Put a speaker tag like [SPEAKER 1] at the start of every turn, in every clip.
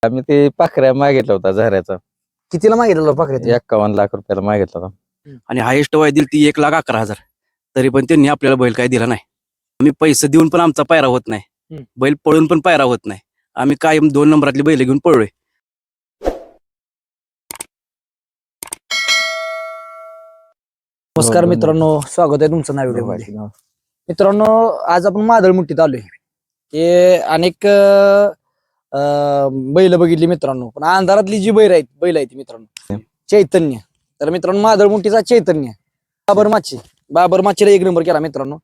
[SPEAKER 1] आम्ही ते पाखऱ्या मागितला होता झऱ्याचा.
[SPEAKER 2] कितीला मागितलं पाखरे
[SPEAKER 1] 51 लाख रुपयाला मागितला होता.
[SPEAKER 3] आणि हायेस्ट वाय दिली ती 1,11,000 तरी पण त्यांनी आपल्याला बैल काय दिला नाही. आम्ही पैसे देऊन पण आमचा पायरा होत नाही, बैल पळून पण पायरा होत नाही. आम्ही कायम 2 नंबरातली बैल घेऊन पळलोय.
[SPEAKER 2] नमस्कार मित्रांनो, स्वागत आहे तुमचं नव्या व्हिडिओमध्ये. मित्रांनो, आज आपण मादळमुठीत आलोय. हे अनेक बैल बघितली मित्रांनो, पण अंधारातली जी बैल आहेत मित्रांनो चैतन्य. तर मित्रांनो, मादळमुठीचा चैतन्य बाबर माचीला 1 नंबर केला मित्रांनो.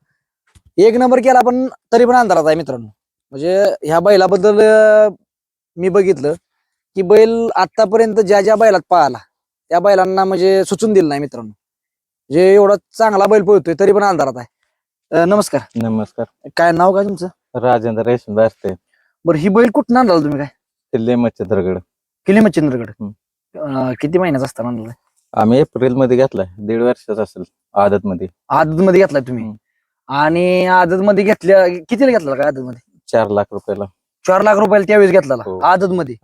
[SPEAKER 2] 1 नंबर केला, पण तरी पण अंधारात आहे मित्रांनो. म्हणजे ह्या बैलाबद्दल मी बघितलं की बैल आतापर्यंत ज्या बैलात पळाला त्या बैलांना म्हणजे सुचून दिलं नाही मित्रांनो. जे एवढा चांगला बैल पळतोय तरी पण अंधारात आहे. नमस्कार.
[SPEAKER 1] नमस्कार.
[SPEAKER 2] काय नाव काय तुमचं?
[SPEAKER 1] राजेंद्र रेशमी असते.
[SPEAKER 2] बरं, ही बैल कुठून आणला तुम्ही? काय
[SPEAKER 1] किल्ले मच्छिंद्रगड.
[SPEAKER 2] किल्ले मच्छिंद्रगड. किती महिन्याचा असताना आणलाय?
[SPEAKER 1] आम्ही एप्रिल मध्ये घेतलाय. 1.5 वर्षाचा असेल. आदत मध्ये
[SPEAKER 2] घेतलाय तुम्ही. आणि आदत मध्ये घेतल्या कितीला घेतला? काय आदत मध्ये
[SPEAKER 1] 4 लाख रुपयाला.
[SPEAKER 2] 4 लाख रुपयाला त्यावेळेस घेतला
[SPEAKER 1] हो.
[SPEAKER 2] आदत मध्ये.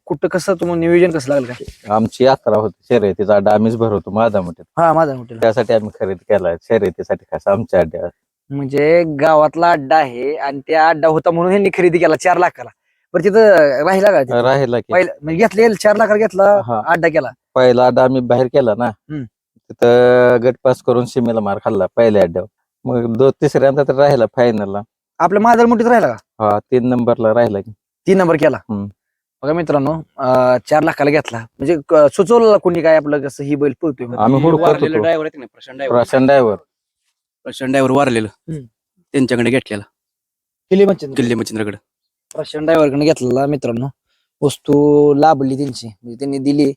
[SPEAKER 2] कुठं कसं तुम्हाला नियोजन कसं लागलं? काय
[SPEAKER 1] आमची यात्रा होती शर्यतीचा अड्डा आम्हीच भरवतो मादामुठीत.
[SPEAKER 2] हा, माझा हॉटेल.
[SPEAKER 1] त्यासाठी आम्ही खरेदी केलाय शर्यतीसाठी खास आमच्या अड्ड्यावर.
[SPEAKER 2] म्हणजे गावातला अड्डा आहे आणि त्या अड्डा होता म्हणून ह्यांनी खरेदी केला 4 लाखाला. बरं, तिथं राहिला का तिथं?
[SPEAKER 1] राहिला की
[SPEAKER 2] पहिला म्हणजे घेतले 4 लाखाला घेतला
[SPEAKER 1] हा.
[SPEAKER 2] अड्डा केला.
[SPEAKER 1] पहिला अड्डा आम्ही बाहेर केला ना, तिथं गट पास करून सीमेला मार खाल्ला पहिल्या अड्ड्यावर. मग तिसऱ्यांदा तर राहिला फायनलला.
[SPEAKER 2] आपल्या मादळमुठीत राहिला का?
[SPEAKER 1] हा, 3 नंबरला राहिला की.
[SPEAKER 2] 3 नंबर केला. बघा मित्रांनो, 4 लाखाला घेतला. म्हणजे सुचवलं कोणी काय आपलं कसं ही बैल पळतोय म्हणून?
[SPEAKER 1] आम्ही हुडकत
[SPEAKER 3] वारलेलं
[SPEAKER 1] होतो.
[SPEAKER 3] ड्रायव्हर आहेत ना, प्रशांत
[SPEAKER 1] प्रशांत ड्रायव्हर.
[SPEAKER 3] वारलेलं त्यांच्याकडे घेतलेला
[SPEAKER 2] किल्ले मच्छिंद्रगड.
[SPEAKER 3] किल्ले मच्छिंद्रगड.
[SPEAKER 2] प्रशांत ड्रायव्हरकडे घेतलेला मित्रांनो. वस्तू लाभली त्यांची, म्हणजे त्यांनी दिली.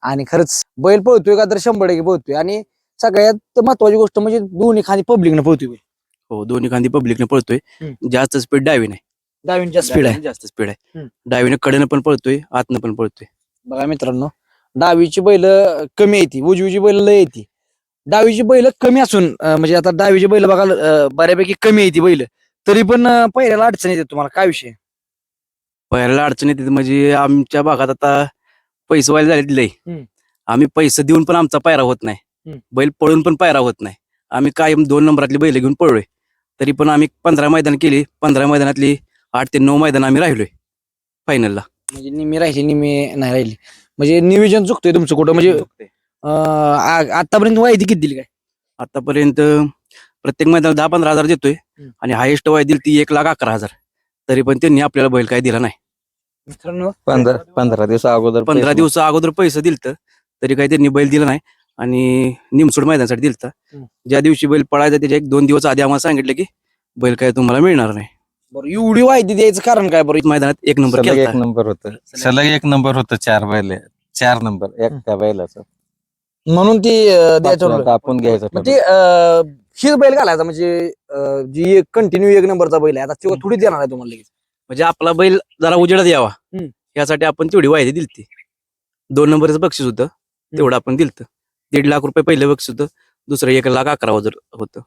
[SPEAKER 2] आणि खरंच बैल पळतोय का तर 100% पळतोय. आणि सगळ्यात महत्वाची गोष्ट म्हणजे दोन्ही खाली पब्लिकनं पळतोय.
[SPEAKER 3] हो, दोन्ही खांदी पब्लिकने पळतोय. जास्त स्पीड डावीने आहे.
[SPEAKER 2] डावींच्या स्पीड आहे.
[SPEAKER 3] जास्त स्पीड आहे. डावीने कडेनं पण पळतोय, आतनं पण पळतोय.
[SPEAKER 2] बघा मित्रांनो, डावीची बैल कमी येते, उजवीची बैल लय येते. डावीची बैल कमी असून म्हणजे आता डावीची बैल बघा बऱ्यापैकी कमी येते बैल, तरी पण पहिल्याला अडचण येते. तुम्हाला काय विषय?
[SPEAKER 3] पहिल्याला अडचण येते म्हणजे आमच्या भागात आता पैसे व्हायला झाले लय. आम्ही पैसे देऊन पण आमचा पायरा होत नाही, बैल पळून पण पायरा होत नाही. आम्ही कायम 2 नंबरातली बैल घेऊन पळलोय. तरी पण आम्ही 15 मैदान केली. 15 मैदानातली 8 ते 9 मैदान आम्ही राहिलोय फायनलला.
[SPEAKER 2] म्हणजे निम्मी राहिली, निम्मी नाही राहिली. म्हणजे नियोजन चुकतोय तुमचं कुठं? म्हणजे आतापर्यंत वायदी किती दिली? काय
[SPEAKER 3] आतापर्यंत प्रत्येक मैदानात 10-15 हजार देतोय. आणि हायेस्ट वाय दिली ती 1,11,000 तरी पण त्यांनी आपल्याला बैल काय दिला नाही.
[SPEAKER 2] मित्रांनो,
[SPEAKER 1] 15 दिवसा अगोदर
[SPEAKER 3] 15 दिवसा अगोदर पैसे दिलत तरी काही त्यांनी बैल दिला नाही. आणि निमसोड मैदानासाठी दिलत. ज्या दिवशी बैल पळायचा त्याच्या 1-2 दिवस आधी आम्हाला सांगितलं की बैल काय तुम्हाला मिळणार नाही.
[SPEAKER 2] बरं, एवढी वायदी द्यायचं कारण काय? बरं,
[SPEAKER 3] मैदानात 1 नंबर
[SPEAKER 1] सलग
[SPEAKER 3] केला.
[SPEAKER 1] 1 नंबर होतं. सलग 1 नंबर होतं. 4 बैल, 4 नंबर एका बैलाचं.
[SPEAKER 2] म्हणून ती द्यायचं
[SPEAKER 1] आता
[SPEAKER 2] होतं.
[SPEAKER 1] आपण घ्यायचं
[SPEAKER 2] मग
[SPEAKER 1] ठरवलं.
[SPEAKER 2] ते हीच बैल घालायचा म्हणजे जी कंटिन्यू 1 नंबरचा बैल आहे आता तेव्हा थोडी देणार आहे तुम्हाला लगेच.
[SPEAKER 3] म्हणजे आपला बैल जरा उजेडात यावा यासाठी आपण तेवढी वायदी दिलती. 2 नंबरचं बक्षीस होतं, तेवढं आपण दिलत. 1.5 लाख रुपये पहिलं बक्षीस होतं, दुसरं 1,11,000 होतं.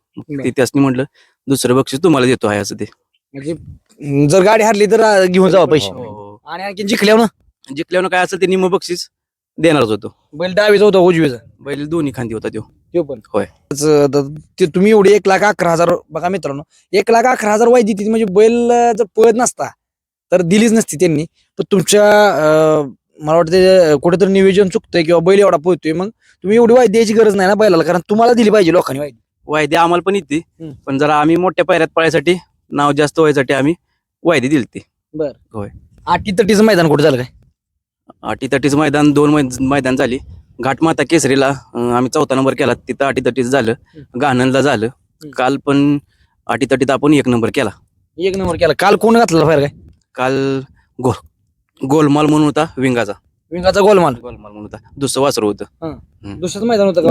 [SPEAKER 3] ते त्यासनी म्हटलं दुसरं बक्षीस तुम्हाला देतो आहे असं. ते
[SPEAKER 2] म्हणजे जर गाडी हरली तर घेऊन जावा पैसे. आणि आणखी
[SPEAKER 3] जिंकल्यावर काय असेल ते निम्म बक्षीस देणारच होतो.
[SPEAKER 2] बैल डावीचा होता उजवीचा?
[SPEAKER 3] बैल दोन्ही खांदी होता तो
[SPEAKER 2] पण
[SPEAKER 3] होय.
[SPEAKER 2] ते तुम्ही एवढे 1,11,000 बघा मित्रांनो, 1,11,000 वायदी दिली म्हणजे बैल जर पळत नसता तर दिलीच नसती त्यांनी. पण तुमच्या मला वाटतं कुठेतरी नियोजन चुकतंय किंवा बैल एवढा पळतोय, मग तुम्ही एवढी वायदी द्यायची गरज नाही ना बैलाला, कारण तुम्हाला दिली पाहिजे लोकांनी वायदी.
[SPEAKER 3] वायदी आम्हाला पण येते, पण जरा आम्ही मोठ्या पायऱ्यात पळायसाठी नाव जास्त व्हायसाठी आम्ही वायदी दिलती.
[SPEAKER 2] बर,
[SPEAKER 3] होय.
[SPEAKER 2] 80-30 मैदान कुठे झालं? काय
[SPEAKER 3] 80-30 मैदान 2 मैदान झाली. घाटमाता केसरीला आम्ही 4था नंबर केला, तिथं 80-30 झालं. गाणनला झालं. काल पण 80-30 आपण 1 नंबर केला.
[SPEAKER 2] 1 नंबर केला. काल कोण घातला बाहेर? काय
[SPEAKER 3] काल गोलमाल म्हणून होता विंगाचा
[SPEAKER 2] गोलमाल
[SPEAKER 3] म्हणून होता. दुसरं वासरू होतं.
[SPEAKER 2] दुसऱ्याच मैदान होतं.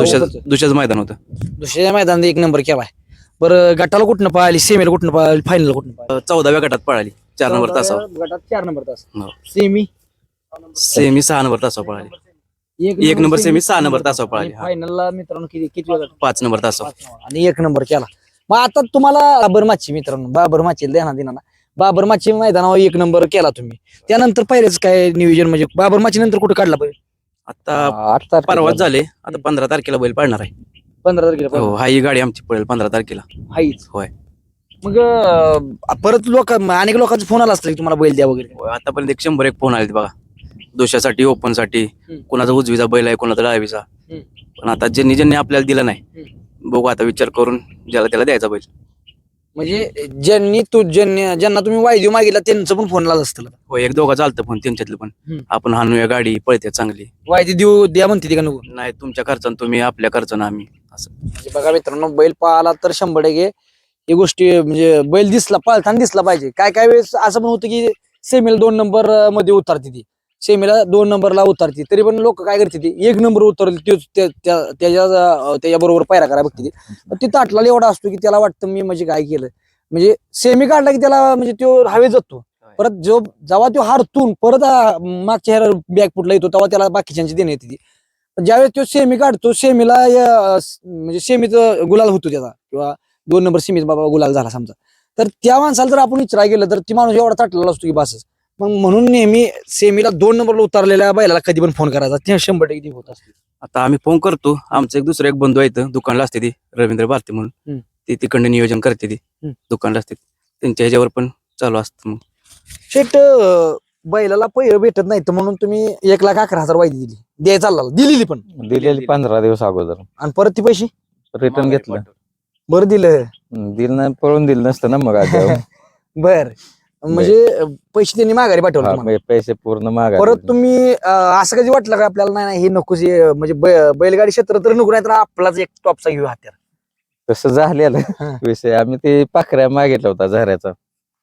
[SPEAKER 3] दुसऱ्याच मैदान होतं.
[SPEAKER 2] दुसऱ्या मैदानात 1 नंबर केलाय. बरं, गटाला कुठनं पळाली, सेमीला कुठनं पळाली, फायनल कुठनं पळाली?
[SPEAKER 3] 14व्या गटात पळाली 4 नंबर तासावर.
[SPEAKER 2] गटात 4 नंबर तास.
[SPEAKER 3] हो.
[SPEAKER 2] सेमी
[SPEAKER 3] 6 नंबर तासावर पळाली. 1 नंबर सेमी 6 नंबर तासावर पळाली.
[SPEAKER 2] फायनलला मित्रांनो किती
[SPEAKER 3] 5 नंबर तासावर.
[SPEAKER 2] आणि 1 नंबर केला. मग आता तुम्हाला बाबर माची मित्रांनो, बाबर माची देणार दिना ना. बाबर माची मैदानावर 1 नंबर केला तुम्ही. त्यानंतर पहिलेच काय नियोजन म्हणजे बाबर माची नंतर कुठे काढला बैल?
[SPEAKER 3] आता
[SPEAKER 1] 8 तारखेला
[SPEAKER 3] परवाच झाले. आता 15 तारखेला बैल पाळणार आहे.
[SPEAKER 2] 15 तारखेला
[SPEAKER 3] हो, हा ही गाडी आमची पळेल 15 तारखेला.
[SPEAKER 2] हाईच.
[SPEAKER 3] होय.
[SPEAKER 2] मग परत अनेक लोकांचा फोन आला असता की तुम्हाला बैल द्या वगैरे.
[SPEAKER 3] होय, आतापर्यंत 100 फोन आले बघा. दोषासाठी, ओपन साठी, कोणाचा उजवीचा बैल आहे, कोणाचा डावीचा. पण आता ज्यांनी ज्यांनी आपल्याला दिला नाही, बघू आता विचार करून ज्याला त्याला द्यायचा बैल.
[SPEAKER 2] म्हणजे ज्यांना तुम्ही वायदू मागितला त्यांचं पण फोन आला असतं.
[SPEAKER 3] हो, एक दोघा चालतं फोन त्यांच्यातलं पण. आपण हाणूया गाडी, पळते चांगली.
[SPEAKER 2] वायदी देऊ द्या म्हणते ती का नको?
[SPEAKER 3] नाही, तुमच्या खर्चानं तुम्ही, आपल्या खर्चानं आम्ही, असं.
[SPEAKER 2] म्हणजे बघा मित्रांनो, बैल पाळाला तर 100% ही गोष्टी म्हणजे बैल पाळताना दिसला पाहिजे. काय काय वेळेस असं पण होतं की सेमीला 2 नंबर मध्ये उतरते ती, सेमीला 2 नंबरला उतरते, तरी पण लोक काय करते ती 1 नंबर उतरली त्याच्या बरोबर पायरा करा बघते ती. ती ताटला एवढा असतो की त्याला वाटतं मी म्हणजे काय केलं, म्हणजे सेमी काढला की त्याला म्हणजे तो हवेत जातो. परत जेव्हा तो हारतून परत मागच्या बॅग फुटला येतो तेव्हा त्याला बाकीच्यांची देणे येते ती. ज्यावेळेस तो सेमी काढतो, सेमीला म्हणजे सेमीच गुलाल होतो त्याचा, किंवा 2 नंबर सेमीत बाबा गुलाल झाला समजा, तर त्या माणसाला जर आपण विचार केलं तर ती माणूस एवढा ताटलेला असतो की बसच. मग म्हणून नेहमी सेमीला 2 नंबरला उतरलेल्या बैलाला कधी पण फोन करायचा, ते 100% होत असते.
[SPEAKER 3] आता आम्ही फोन करतो. आमचं एक दुसरं एक बंधू आहे दुकानला असते ती, रवींद्र भारती म्हणून. ती तिकडनं नियोजन करते ती, दुकानला असते. त्यांच्या ह्याच्यावर पण चालू असतं. मग
[SPEAKER 2] शेट बैलाला पैर भेटत नाही तर म्हणून तुम्ही 1,11,000 वायदी दिली, द्यायला दिलेली पण
[SPEAKER 1] दिलेली 15 दिवस अगोदर
[SPEAKER 2] आणि परत ती पैसे
[SPEAKER 1] रिटर्न घेतलं.
[SPEAKER 2] बरं दिलं.
[SPEAKER 1] दिलं नाही, पळून दिलं नसतं ना मग आधी.
[SPEAKER 2] बर, म्हणजे पैसे त्यांनी माघारी पाठवले तुम्हाला.
[SPEAKER 1] पैसे पूर्ण मागा.
[SPEAKER 2] परत तुम्ही असं कधी वाटलं का आपल्याला नाही हे नको, म्हणजे बैलगाडी क्षेत्र तर नको, नाही तर आपलाच एक टॉपचा घेऊ हत्यार?
[SPEAKER 1] तसं झालेलं विषय. आम्ही ते पाखऱ्या मागितला होता झऱ्याचा.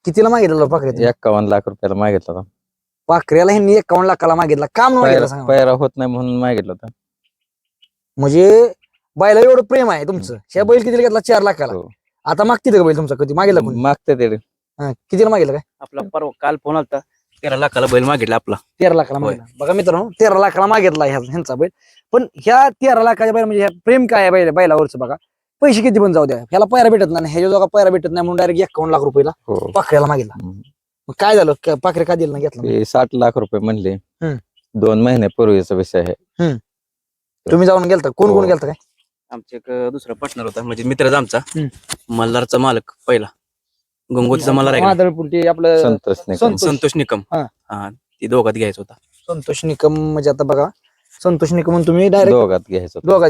[SPEAKER 2] कितीला मागितलं पाखऱ्या?
[SPEAKER 1] 51 लाख रुपयाला मागितला होता.
[SPEAKER 2] पाखऱ्याला ह्यांनी 51 लाखाला मागितला, काम मागितलं सांगा.
[SPEAKER 1] पैरा होत नाही म्हणून मागितलं होतं.
[SPEAKER 2] म्हणजे बैला एवढं प्रेम आहे तुमचं. ह्या बैल कितीला घेतला? 4 लाखाला.
[SPEAKER 1] हो.
[SPEAKER 2] आता मागते का बैल तुमचा? कधी मागितला कोणी?
[SPEAKER 1] मागते ते
[SPEAKER 2] कितीला मागितलं काय?
[SPEAKER 3] आपला परवा काल फोन आलता, 13 लाखाला बैल मागितला आपला.
[SPEAKER 2] 13 लाखाला मागितला. बघा मित्रांनो, 13 लाखाला मागितला ह्यांचा बैल. पण ह्या 13 लाखाच्या बैल म्हणजे प्रेम काय आहे बैलावरचं बघा. पैसे किती पण जाऊ द्या, ह्याला पायरा भेटत नाही, ह्याच्या जोगा पायरा भेटत नाही म्हणून डायरेक्ट 51 लाख रुपयाला पाखऱ्याला मागितला. मग काय झालं, पाखरे का दिलं ना घेतला?
[SPEAKER 1] 60 लाख रुपये म्हणले. 2 महिन्यापूर्वीचा विषय आहे.
[SPEAKER 2] तुम्ही जाऊन गेलता? कोण कोण गेलता काय?
[SPEAKER 3] आमचे एक दुसरा पार्टनर होता, म्हणजे मित्रच आमचा, मल्हारचा मालक पहिला, गंगोतीचा मल्हार आहे का?
[SPEAKER 2] मादळपुरती आपलं
[SPEAKER 3] संतोष निकम. हा, ती दोघात घ्यायचा होता.
[SPEAKER 2] संतोष निकम. म्हणजे आता बघा, संतोष निकम म्हणून तुम्ही डायरेक्ट दोघात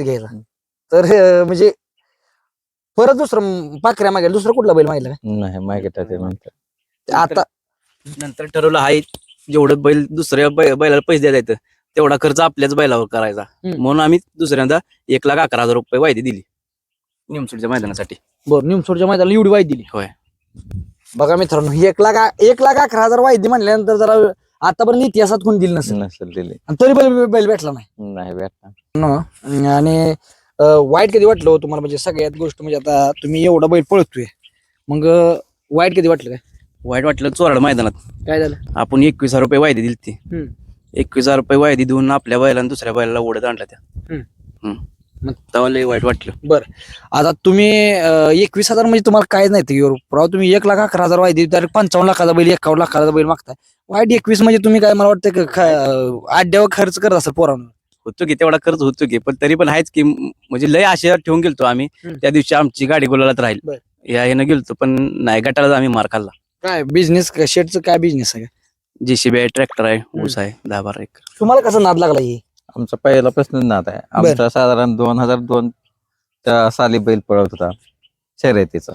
[SPEAKER 2] घ्यायचा. तर म्हणजे परत दुसरं पाखऱ्या मागेल, दुसरं कुठला बैल मागितला
[SPEAKER 1] नाही मागितला.
[SPEAKER 2] आता
[SPEAKER 3] नंतर ठरवलं आहे जेवढं बैल दुसऱ्या बैलाला पैसे द्यायचं तेवढा खर्च आपल्याच बैलावर करायचा, म्हणून आम्ही दुसऱ्यांदा 1,11,000 रुपये वायदी दिली निमसोडच्या मैदानासाठी.
[SPEAKER 2] बरं, निमसोडच्या मैदानाला एवढी वायदी दिली?
[SPEAKER 3] होय.
[SPEAKER 2] बघा मित्रांनो, 1,11,000 वायदी म्हणल्यानंतर जरा आतापर्यंत इतिहासात कोणी दिली नसेल
[SPEAKER 1] दिली,
[SPEAKER 2] तरी बैल भेटला नाही
[SPEAKER 1] भेटला.
[SPEAKER 2] आणि वाईट कधी वाटलं हो तुम्हाला? म्हणजे सगळ्यात गोष्ट म्हणजे आता तुम्ही एवढा बैल पळतोय, मग वाईट कधी वाटलं? काय
[SPEAKER 3] वाईट वाटलं? चोराड मैदानात
[SPEAKER 2] काय झालं?
[SPEAKER 3] आपण 21,000 रुपये वायदी दिली ती. 21,000 रुपये वायदी देऊन आपल्या बैलाला दुसऱ्या बैलाला ओढत आणला त्या. तेव्हा लय वाईट वाटलं.
[SPEAKER 2] बरं, आता तुम्ही 21,000 म्हणजे तुम्हाला काय नाही तुम्ही 1,11,000 वायदी डायरेक्ट 55 लाखाचा बैल, 51 लाखाचा बैल मागताय. वाईट 21 म्हणजे तुम्ही काय, मला वाटतं आड्यावर खर्च करत असेल पोरांवर?
[SPEAKER 3] होतो की तेवढा खर्च होतो की, पण तरी पण आहेच की, म्हणजे लय आशा ठेवून गेलतो आम्ही. त्या दिवशी आमची गाडी गुलालात राहील या ह्यानं गेलतो, पण नाही, गटाला आम्ही मार खाल्ला.
[SPEAKER 2] काय बिझनेस, शेडचं काय बिझनेस आहे?
[SPEAKER 3] JCB आहे, ट्रॅक्टर आहे, ऊस आहे, 10-12 एकर.
[SPEAKER 2] तुम्हाला कसं नाद लागला? हे
[SPEAKER 1] आमचा पहिल्यापासून नाद आहे. आमचा साधारण 2002 साली बैल पळत होता शर्यतीचा.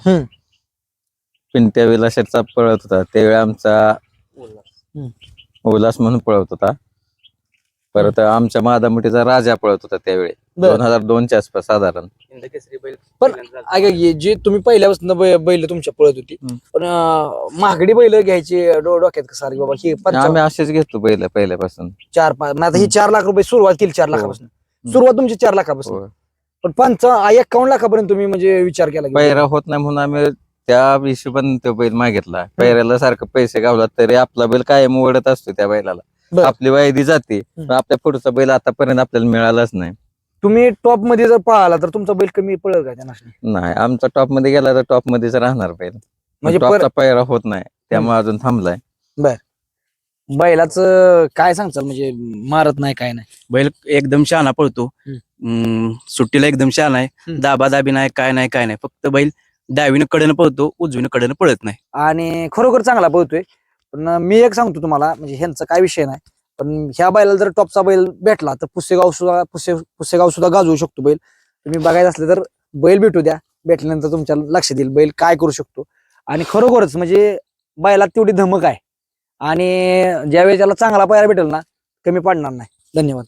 [SPEAKER 1] पिंट्या विलाशेचा पळत होता त्यावेळी आमचा उल्हास म्हणून पळत होता. परत आमच्या मादामुठीचा राजा पळत होता त्यावेळी 2002च्या आसपास साधारण.
[SPEAKER 2] पण जे तुम्ही पहिल्यापासून बैल तुमच्या पळत होती, पण महागडी बैल घ्यायची डोक्यात कसं आली बाबा? ही
[SPEAKER 1] आम्ही असेच घेतो बैल पहिल्यापासून.
[SPEAKER 2] 4-5, आता ही 4 लाख रुपये सुरुवात केली. 4 लाखापासून सुरुवात तुमची, 4 लाखापासून. पण 51 लाखापर्यंत तुम्ही म्हणजे विचार केला?
[SPEAKER 1] पैरा होत नाही म्हणून आम्ही त्या हिशोबाने तो बैल मागितला. पैऱ्याला सारखं पैसे गावला तरी आपला बैल कायम ओढत असतो त्या बैलाला. आपली वायदी जाते, आपल्या पुढचा बैल आतापर्यंत आपल्याला मिळालाच नाही.
[SPEAKER 2] तुम्ही टॉप मध्ये जर पळाला तर तुमचा बैल कमी पळेल का? त्यांना
[SPEAKER 1] नाही, आमचा टॉप मध्ये गेला तर टॉप मध्येच राहणार बैल. म्हणजे पैरा होत नाही त्यामुळे अजून थांबलाय.
[SPEAKER 2] बैलाचं काय सांगचाल म्हणजे मारत नाही काय नाही.
[SPEAKER 3] बैल एकदम शहाणा पळतो. सुट्टीला एकदम शहाणा आहे. दाबादाबी नाही, काय नाही. फक्त बैल डावीनं कडेनं पळतो, उजवीनं कडेनं पळत नाही.
[SPEAKER 2] आणि खरोखर चांगला पळतोय. पण मी एक सांगतो तुम्हाला, म्हणजे ह्यांचा काय विषय नाही, पण ह्या बैलाला जर टॉपचा बैल भेटला तर पुसेगाव सुद्धा गाजवू शकतो बैल. तुम्ही बघायचं असलं तर बैल भेटू द्या, भेटल्यानंतर तुमच्या लक्ष देईल बैल काय करू शकतो. आणि खरोखरच म्हणजे बैलात तेवढी धमक आहे. आणि ज्यावेळी त्याला चांगला पायरा भेटेल ना, कमी पडणार नाही. धन्यवाद.